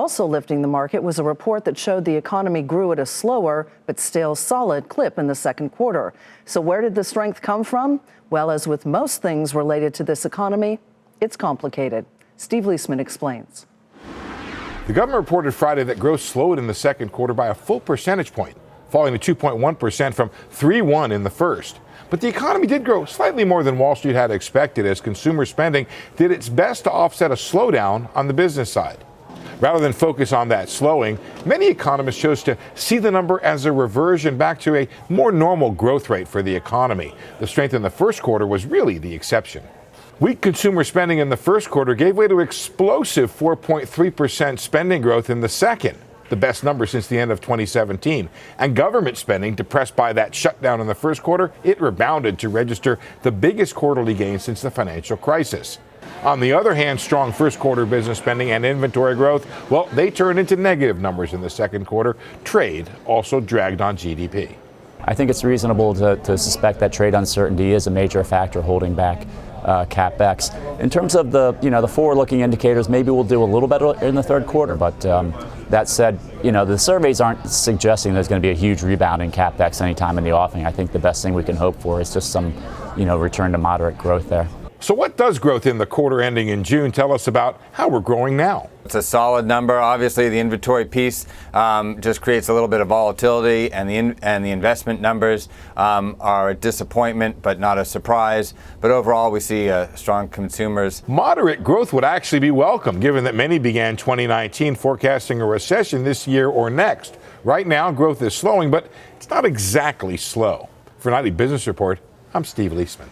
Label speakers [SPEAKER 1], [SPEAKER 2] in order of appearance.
[SPEAKER 1] Also lifting the market was a report that showed the economy grew at a slower but still solid clip in the second quarter. So where did the strength come from? Well, as with most things related to this economy, it's complicated. Steve Liesman explains.
[SPEAKER 2] The government reported Friday that growth slowed in the second quarter by a full percentage point, falling to 2.1% from 3.1% in the first. But the economy did grow slightly more than Wall Street had expected as consumer spending did its best to offset a slowdown on the business side. Rather than focus on that slowing, many economists chose to see the number as a reversion back to a more normal growth rate for the economy. The strength in the first quarter was really the exception. Weak consumer spending in the first quarter gave way to explosive 4.3% spending growth in the second, the best number since the end of 2017. And government spending, depressed by that shutdown in the first quarter, it rebounded to register the biggest quarterly gain since the financial crisis. On the other hand, strong first quarter business spending and inventory growth, well, they turned into negative numbers in the second quarter. Trade also dragged on GDP.
[SPEAKER 3] I think it's reasonable to suspect that trade uncertainty is a major factor holding back CapEx. In terms of the forward-looking indicators, maybe we'll do a little better in the third quarter. But that said, the surveys aren't suggesting there's going to be a huge rebound in CapEx anytime in the offing. I think the best thing we can hope for is just some, return to moderate growth there.
[SPEAKER 2] So what does growth in the quarter ending in June tell us about how we're growing now?
[SPEAKER 4] It's a solid number. Obviously, the inventory piece just creates a little bit of volatility, and the investment numbers are a disappointment, but not a surprise. But overall, we see strong consumers.
[SPEAKER 2] Moderate growth would actually be welcome, given that many began 2019 forecasting a recession this year or next. Right now, growth is slowing, but it's not exactly slow. For Nightly Business Report, I'm Steve Liesman.